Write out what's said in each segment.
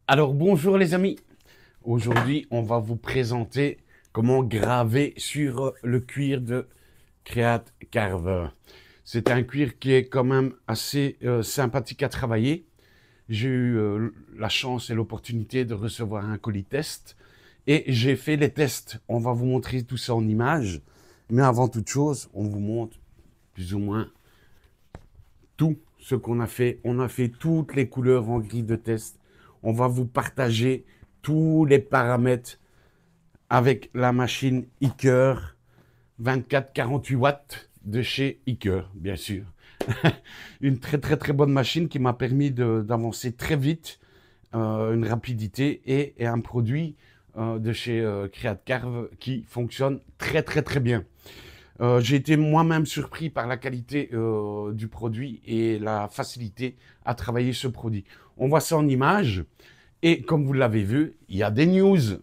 Alors bonjour les amis, aujourd'hui on va vous présenter comment graver sur le cuir de Create Carver. C'est un cuir qui est quand même assez sympathique à travailler. J'ai eu la chance et l'opportunité de recevoir un colis test et j'ai fait les tests. On va vous montrer tout ça en images, mais avant toute chose, on vous montre plus ou moins tout ce qu'on a fait. On a fait toutes les couleurs en grille de test. On va vous partager tous les paramètres avec la machine Iker 24-48 watts de chez Iker, bien sûr. Une très bonne machine qui m'a permis d'avancer très vite, une rapidité et un produit de chez Create Carve qui fonctionne très bien. J'ai été moi-même surpris par la qualité du produit et la facilité à travailler ce produit. On voit ça en images et comme vous l'avez vu, il y a des news.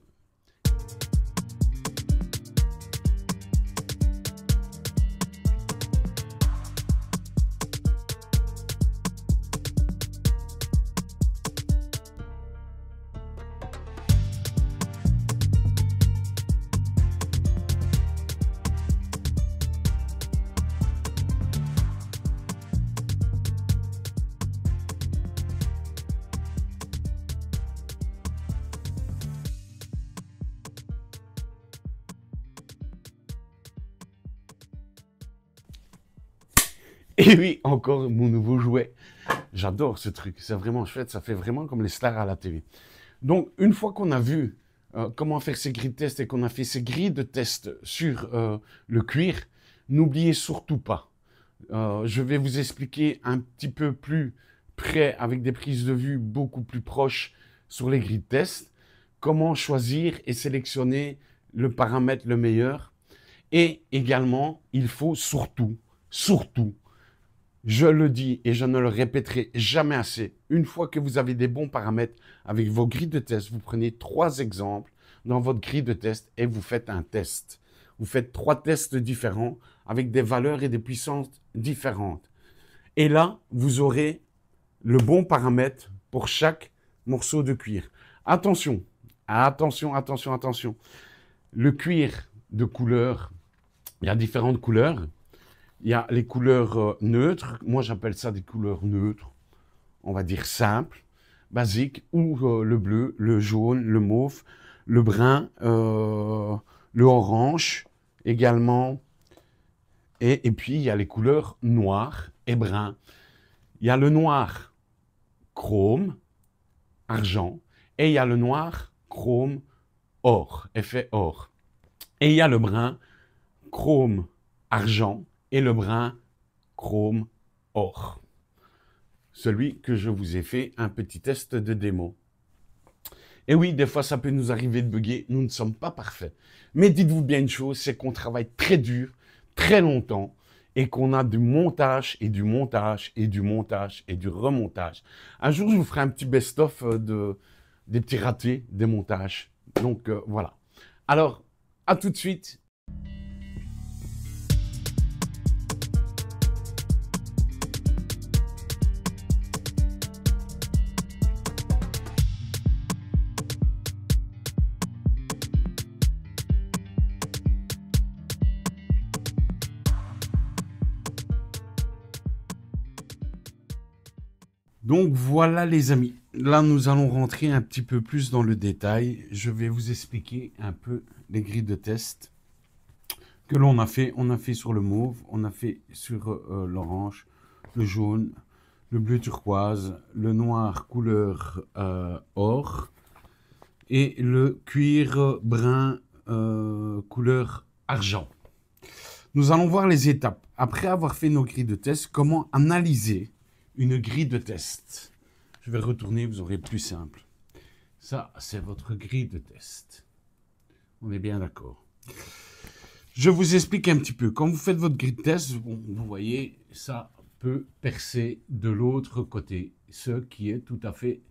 Et oui, encore mon nouveau jouet. J'adore ce truc, c'est vraiment chouette, ça fait vraiment comme les stars à la télé. Donc, une fois qu'on a vu comment faire ces grilles de test et qu'on a fait ces grilles de test sur le cuir, n'oubliez surtout pas, je vais vous expliquer un petit peu plus près, avec des prises de vue beaucoup plus proches sur les grilles de test, comment choisir et sélectionner le paramètre le meilleur. Et également, il faut surtout, je le dis et je ne le répéterai jamais assez, une fois que vous avez des bons paramètres avec vos grilles de test, vous prenez 3 exemples dans votre grille de test et vous faites un test. Vous faites 3 tests différents avec des valeurs et des puissances différentes. Et là, vous aurez le bon paramètre pour chaque morceau de cuir. Attention, attention. Le cuir de couleur, il y a différentes couleurs. Il y a les couleurs neutres, moi j'appelle ça des couleurs neutres, on va dire simples, basiques, ou le bleu, le jaune, le mauve, le brun, le orange également, et puis il y a les couleurs noires et brun. Il y a le noir chrome, argent, et il y a le noir chrome or, effet or. Et il y a le brun chrome argent, et le brun chrome or. Celui que je vous ai fait un petit test de démo. Et oui, des fois, ça peut nous arriver de bugger. Nous ne sommes pas parfaits. Mais dites-vous bien une chose, c'est qu'on travaille très dur, très longtemps, et qu'on a du montage, et du montage, et du montage, et du remontage. Un jour, je vous ferai un petit best-of des petits ratés, des montages. Donc, voilà. Alors, à tout de suite. Donc voilà les amis, là nous allons rentrer un petit peu plus dans le détail. Je vais vous expliquer un peu les grilles de test que l'on a fait. On a fait sur le mauve, on a fait sur l'orange, le jaune, le bleu turquoise, le noir couleur or et le cuir brun couleur argent. Nous allons voir les étapes. Après avoir fait nos grilles de test, comment analyser une grille de test. Je vais retourner, vous aurez plus simple. Ça, c'est votre grille de test. On est bien d'accord. Je vous explique un petit peu. Quand vous faites votre grille de test, vous voyez, ça peut percer de l'autre côté, ce qui est tout à fait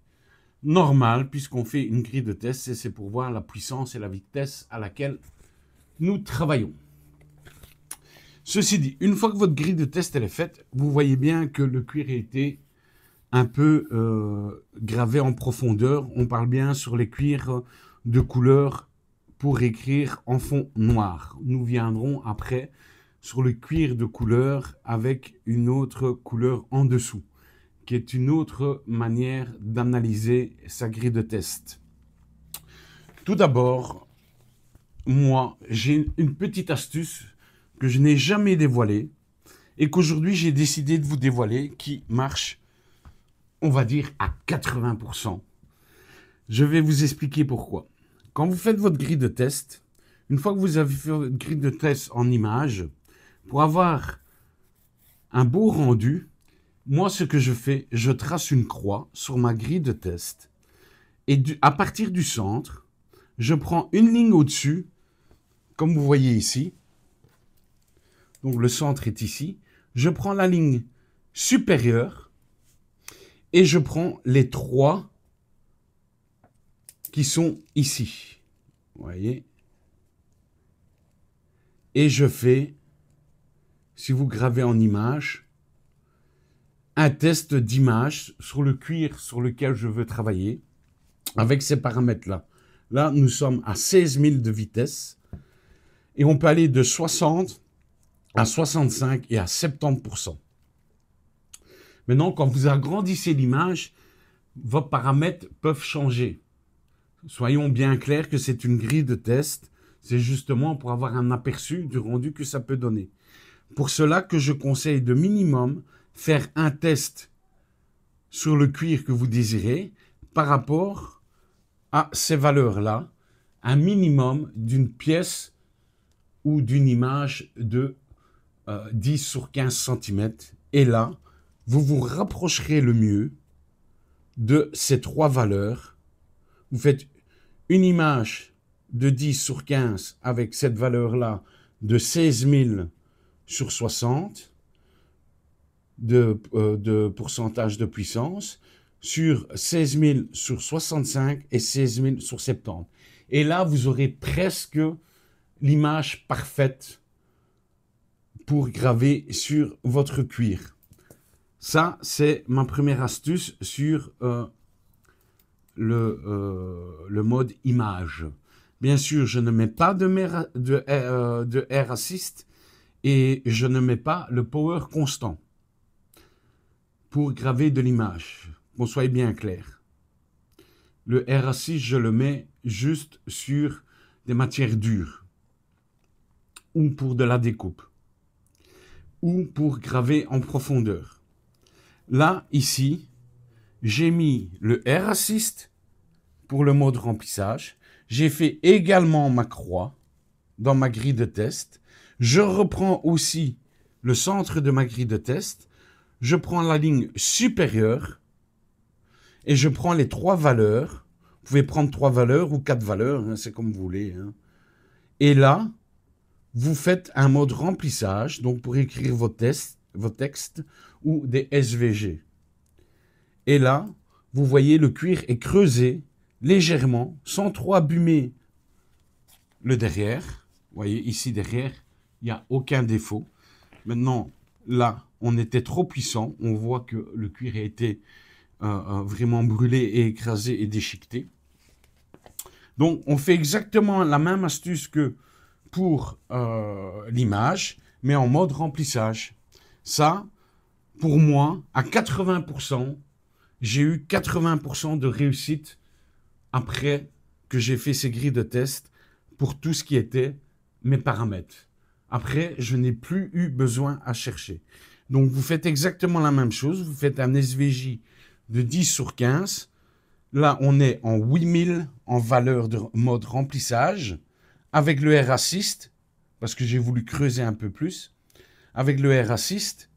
normal puisqu'on fait une grille de test et c'est pour voir la puissance et la vitesse à laquelle nous travaillons. Ceci dit, une fois que votre grille de test elle est faite, vous voyez bien que le cuir a été un peu gravé en profondeur. On parle bien sur les cuirs de couleur pour écrire en fond noir. Nous viendrons après sur le cuir de couleur avec une autre couleur en dessous, qui est une autre manière d'analyser sa grille de test. Tout d'abord, moi, j'ai une petite astuce que je n'ai jamais dévoilée et qu'aujourd'hui j'ai décidé de vous dévoiler, qui marche, on va dire, à 80%. Je vais vous expliquer pourquoi. Quand vous faites votre grille de test, une fois que vous avez fait votre grille de test en image, pour avoir un beau rendu, moi, ce que je fais, je trace une croix sur ma grille de test et à partir du centre, je prends une ligne au-dessus, comme vous voyez ici. Donc, le centre est ici. Je prends la ligne supérieure et je prends les 3 qui sont ici. Vous voyez? Et je fais, si vous gravez en image, un test d'image sur le cuir sur lequel je veux travailler avec ces paramètres-là. Là, nous sommes à 16 000 de vitesse et on peut aller de 60 à 65 et à 70%. Maintenant, quand vous agrandissez l'image, vos paramètres peuvent changer. Soyons bien clairs que c'est une grille de test. C'est justement pour avoir un aperçu du rendu que ça peut donner. Pour cela que je conseille de minimum faire un test sur le cuir que vous désirez par rapport à ces valeurs-là, un minimum d'une pièce ou d'une image de 10 sur 15 cm. Et là, vous vous rapprocherez le mieux de ces 3 valeurs. Vous faites une image de 10 sur 15 avec cette valeur-là de 16 000 sur 60 de pourcentage de puissance, sur 16 000 sur 65 et 16 000 sur 70. Et là, vous aurez presque l'image parfaite pour graver sur votre cuir. Ça, c'est ma première astuce sur le mode image. Bien sûr, je ne mets pas de Air Assist et je ne mets pas le power constant pour graver de l'image, qu'on soit bien clair. Le Air Assist, je le mets juste sur des matières dures ou pour de la découpe ou pour graver en profondeur. Là, ici, j'ai mis le Air Assist pour le mode remplissage. J'ai fait également ma croix dans ma grille de test. Je reprends aussi le centre de ma grille de test. Je prends la ligne supérieure et je prends les 3 valeurs. Vous pouvez prendre 3 valeurs ou 4 valeurs, hein, c'est comme vous voulez. Hein. Et là, vous faites un mode remplissage, donc pour écrire vos textes ou des SVG. Et là, vous voyez, le cuir est creusé légèrement, sans trop abîmer le derrière. Vous voyez, ici derrière, il n'y a aucun défaut. Maintenant, là, on était trop puissant. On voit que le cuir a été vraiment brûlé et écrasé et déchiqueté. Donc, on fait exactement la même astuce que pour l'image, mais en mode remplissage. Ça, pour moi, à 80%, j'ai eu 80% de réussite après que j'ai fait ces grilles de test pour tout ce qui était mes paramètres. Après, je n'ai plus eu besoin à chercher. Donc, vous faites exactement la même chose. Vous faites un SVJ de 10 sur 15. Là, on est en 8000 en valeur de mode remplissage avec le Air Assist, parce que j'ai voulu creuser un peu plus, avec le Air Assist.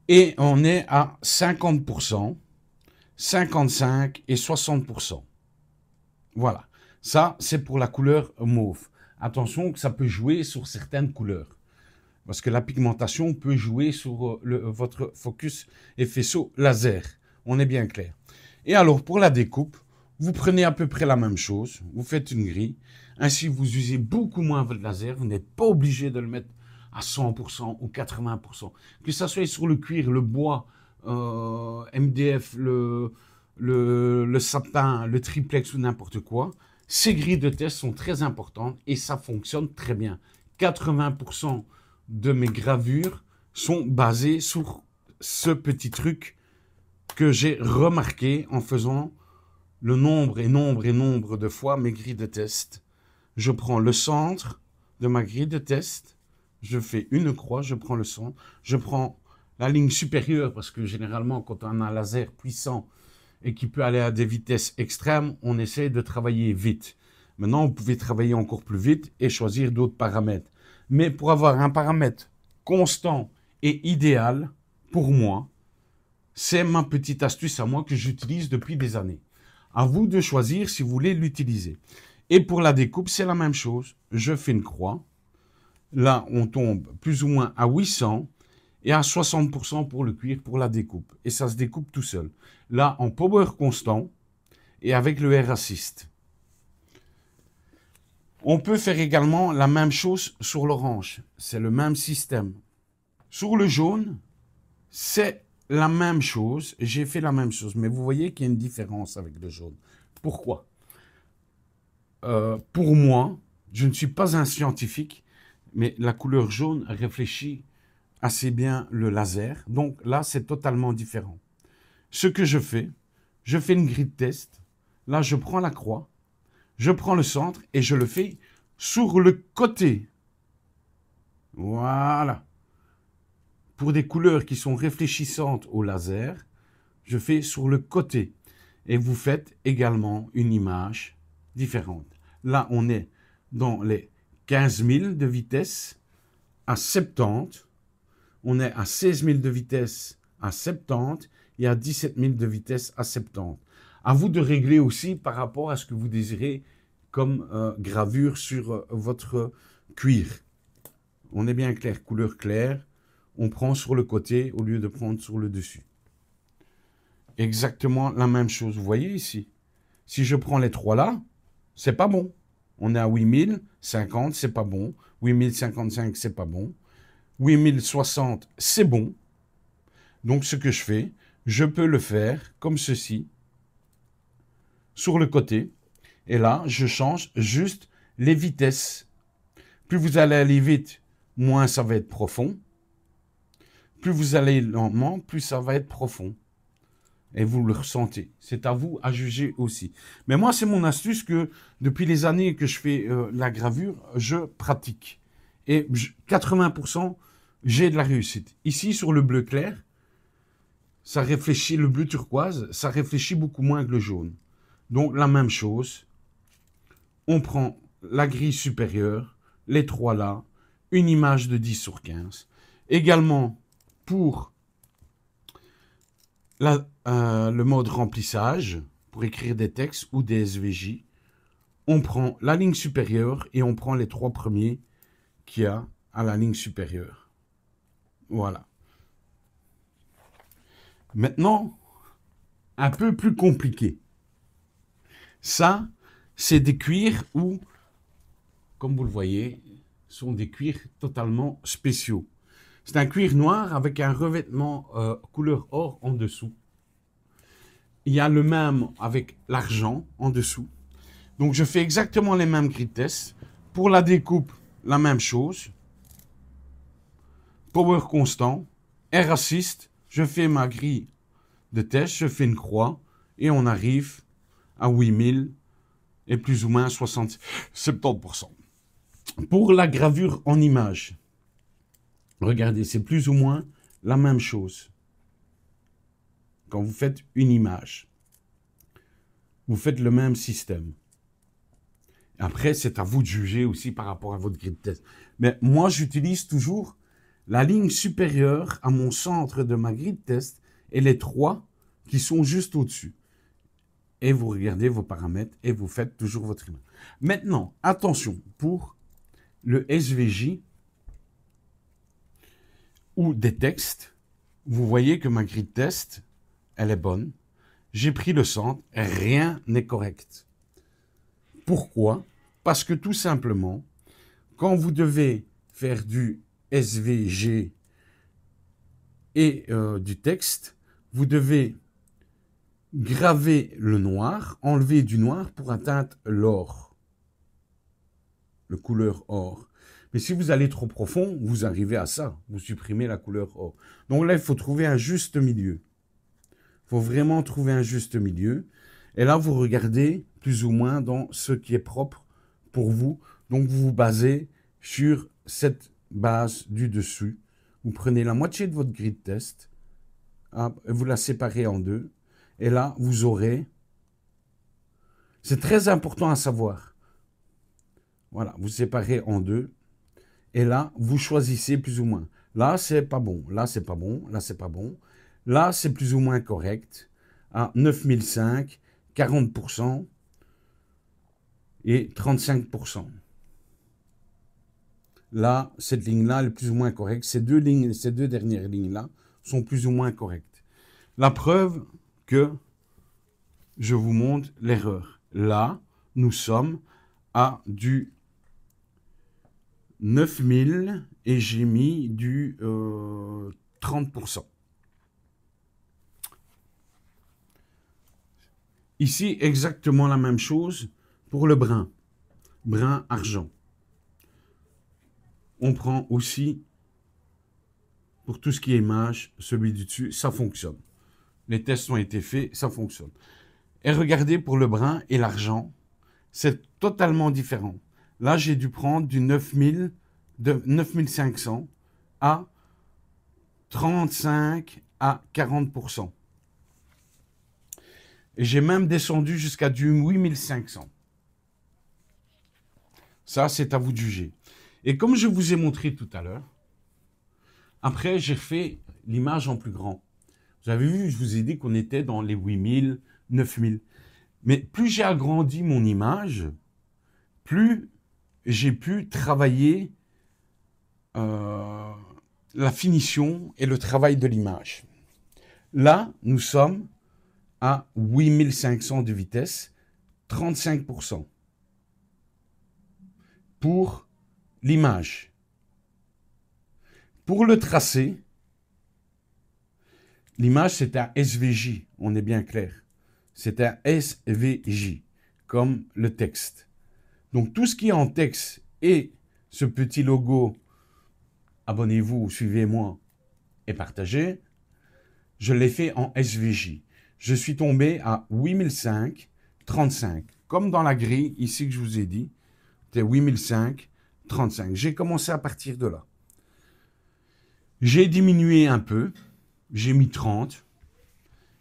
Et on est à 50%, 55% et 60%. Voilà. Ça, c'est pour la couleur mauve. Attention que ça peut jouer sur certaines couleurs. Parce que la pigmentation peut jouer sur votre focus et faisceau laser. On est bien clair. Et alors, pour la découpe, vous prenez à peu près la même chose. Vous faites une grille. Ainsi, vous usez beaucoup moins votre laser. Vous n'êtes pas obligé de le mettre à 100% ou 80%. Que ça soit sur le cuir, le bois, MDF, le sapin, le triplex ou n'importe quoi, ces grilles de test sont très importantes et ça fonctionne très bien. 80% de mes gravures sont basées sur ce petit truc que j'ai remarqué en faisant le nombre et nombre et nombre de fois mes grilles de test. Je prends le centre de ma grille de test, je fais une croix, je prends le centre, je prends la ligne supérieure parce que généralement quand on a un laser puissant et qui peut aller à des vitesses extrêmes, on essaie de travailler vite. Maintenant, vous pouvez travailler encore plus vite et choisir d'autres paramètres. Mais pour avoir un paramètre constant et idéal, pour moi, c'est ma petite astuce à moi que j'utilise depuis des années. À vous de choisir si vous voulez l'utiliser. Et pour la découpe, c'est la même chose. Je fais une croix. Là, on tombe plus ou moins à 800 et à 60% pour le cuir pour la découpe. Et ça se découpe tout seul. Là, en power constant et avec le Air Assist. On peut faire également la même chose sur l'orange. C'est le même système. Sur le jaune, c'est la même chose. J'ai fait la même chose. Mais vous voyez qu'il y a une différence avec le jaune. Pourquoi? Pour moi, je ne suis pas un scientifique, mais la couleur jaune réfléchit assez bien le laser. Donc là, c'est totalement différent. Ce que je fais une grille de test. Là, je prends la croix. Je prends le centre et je le fais sur le côté. Voilà. Pour des couleurs qui sont réfléchissantes au laser, je fais sur le côté. Et vous faites également une image différente. Là, on est dans les 15 000 de vitesse à 70. On est à 16 000 de vitesse à 70 et à 17 000 de vitesse à 70. À vous de régler aussi par rapport à ce que vous désirez comme gravure sur votre cuir. On est bien clair, couleur claire, on prend sur le côté au lieu de prendre sur le dessus. Exactement la même chose, vous voyez ici. Si je prends les trois là, c'est pas bon. On est à 8050, c'est pas bon. 8055, c'est pas bon. 8060, c'est bon. Donc ce que je fais, je peux le faire comme ceci, sur le côté. Et là, je change juste les vitesses. Plus vous allez aller vite, moins ça va être profond. Plus vous allez lentement, plus ça va être profond. Et vous le ressentez. C'est à vous à juger aussi. Mais moi, c'est mon astuce que depuis les années que je fais la gravure, je pratique. Et 80%, j'ai de la réussite. Ici, sur le bleu clair, ça réfléchit, le bleu turquoise, ça réfléchit beaucoup moins que le jaune. Donc, la même chose. On prend la grille supérieure, les trois là, une image de 10/15. Également, pour le mode remplissage, pour écrire des textes ou des SVJ, on prend la ligne supérieure et on prend les trois premiers qu'il y a à la ligne supérieure. Voilà. Maintenant, un peu plus compliqué. Ça, c'est des cuirs où, comme vous le voyez, sont des cuirs totalement spéciaux. C'est un cuir noir avec un revêtement couleur or en dessous. Il y a le même avec l'argent en dessous. Donc, je fais exactement les mêmes grilles de test. Pour la découpe, la même chose. Power constant. Air Assist. Je fais ma grille de test. Je fais une croix. Et on arrive à 8000 et plus ou moins 70%. Pour la gravure en image, regardez, c'est plus ou moins la même chose. Quand vous faites une image, vous faites le même système. Après, c'est à vous de juger aussi par rapport à votre grille de test. Mais moi, j'utilise toujours la ligne supérieure à mon centre de ma grille de test et les trois qui sont juste au-dessus. Et vous regardez vos paramètres et vous faites toujours votre image. Maintenant, attention, pour le SVJ ou des textes, vous voyez que ma grille de test, elle est bonne. J'ai pris le centre, rien n'est correct. Pourquoi? Parce que tout simplement, quand vous devez faire du SVG et du texte, vous devez graver le noir, enlever du noir pour atteindre l'or, le couleur or. Mais si vous allez trop profond, vous arrivez à ça, vous supprimez la couleur or. Donc là, il faut trouver un juste milieu. Il faut vraiment trouver un juste milieu. Et là, vous regardez plus ou moins dans ce qui est propre pour vous. Donc, vous vous basez sur cette base du dessus. Vous prenez la moitié de votre grille de test, vous la séparez en deux. Et là, vous aurez... C'est très important à savoir. Voilà, vous séparez en deux. Et là, vous choisissez plus ou moins. Là, c'est pas bon. Là, c'est pas bon. Là, c'est pas bon. Là, c'est plus ou moins correct. À 9005, 40% et 35%. Là, cette ligne-là, elle est plus ou moins correcte. Ces deux dernières lignes-là sont plus ou moins correctes. La preuve que je vous montre l'erreur. Là, nous sommes à du 9000 et j'ai mis du 30%. Ici, exactement la même chose pour le brun argent. On prend aussi, pour tout ce qui est image, celui du dessus, ça fonctionne. Les tests ont été faits, ça fonctionne. Et regardez pour le brun et l'argent, c'est totalement différent. Là, j'ai dû prendre du 9000, de 9500 à 35 à 40%. Et j'ai même descendu jusqu'à du 8500. Ça, c'est à vous de juger. Et comme je vous ai montré tout à l'heure, après, j'ai fait l'image en plus grand. Vous avez vu, je vous ai dit qu'on était dans les 8000, 9000. Mais plus j'ai agrandi mon image, plus j'ai pu travailler la finition et le travail de l'image. Là, nous sommes à 8500 de vitesse, 35% pour l'image. Pour le tracé, l'image c'est un SVJ, on est bien clair. C'est un SVJ, comme le texte. Donc tout ce qui est en texte et ce petit logo, abonnez-vous, suivez-moi et partagez, je l'ai fait en SVJ. Je suis tombé à 8005, 35. Comme dans la grille, ici que je vous ai dit, c'était 8005, 35. J'ai commencé à partir de là. J'ai diminué un peu, j'ai mis 30,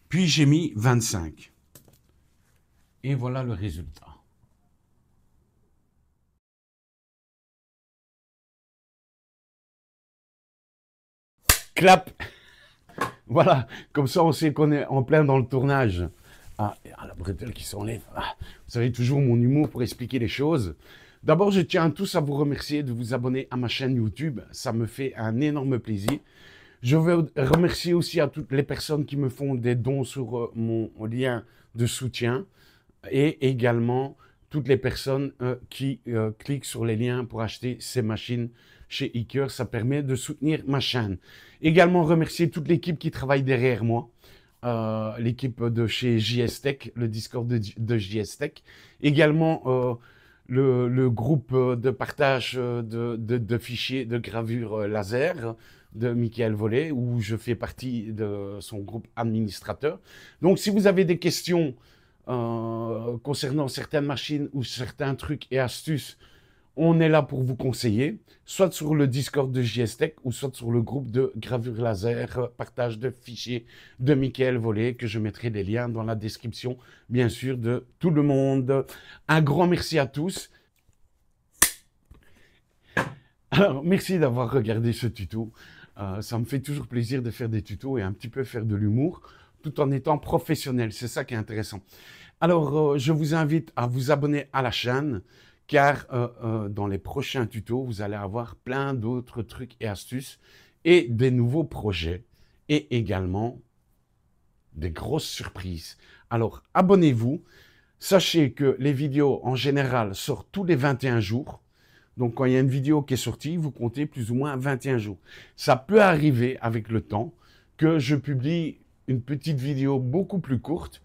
puis j'ai mis 25. Et voilà le résultat. Clap! Voilà, comme ça on sait qu'on est en plein dans le tournage. Ah, la bretelle qui s'enlève. Ah, vous savez toujours mon humour pour expliquer les choses. D'abord, je tiens tous à vous remercier de vous abonner à ma chaîne YouTube. Ça me fait un énorme plaisir. Je veux remercier aussi à toutes les personnes qui me font des dons sur mon lien de soutien et également toutes les personnes qui cliquent sur les liens pour acheter ces machines chez Eaker. Ça permet de soutenir ma chaîne. Également remercier toute l'équipe qui travaille derrière moi. L'équipe de chez JS Tech, le Discord de JS Tech. Également le groupe de partage de fichiers de gravure laser de Michael Vollet, où je fais partie de son groupe administrateur. Donc, si vous avez des questions concernant certaines machines ou certains trucs et astuces, on est là pour vous conseiller, soit sur le Discord de JS Tech ou soit sur le groupe de gravure laser, partage de fichiers de Michael Vollet, que je mettrai des liens dans la description, bien sûr, de tout le monde. Un grand merci à tous. Alors, merci d'avoir regardé ce tuto. Ça me fait toujours plaisir de faire des tutos et un petit peu faire de l'humour, tout en étant professionnel. C'est ça qui est intéressant. Alors, je vous invite à vous abonner à la chaîne, car dans les prochains tutos, vous allez avoir plein d'autres trucs et astuces et des nouveaux projets et également des grosses surprises. Alors, abonnez-vous. Sachez que les vidéos, en général, sortent tous les 21 jours. Donc, quand il y a une vidéo qui est sortie, vous comptez plus ou moins 21 jours. Ça peut arriver avec le temps que je publie une petite vidéo beaucoup plus courte,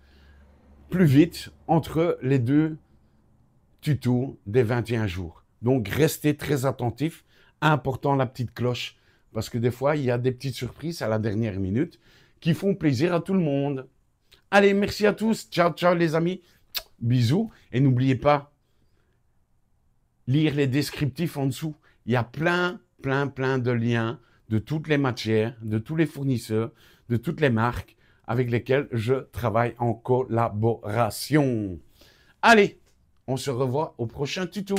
plus vite, entre les deux tutos des 21 jours. Donc, restez très attentifs. Important, la petite cloche, parce que des fois, il y a des petites surprises à la dernière minute qui font plaisir à tout le monde. Allez, merci à tous. Ciao, ciao les amis. Bisous. Et n'oubliez pas, lire les descriptifs en dessous. Il y a plein de liens de toutes les matières, de tous les fournisseurs, de toutes les marques avec lesquelles je travaille en collaboration. Allez, on se revoit au prochain tuto.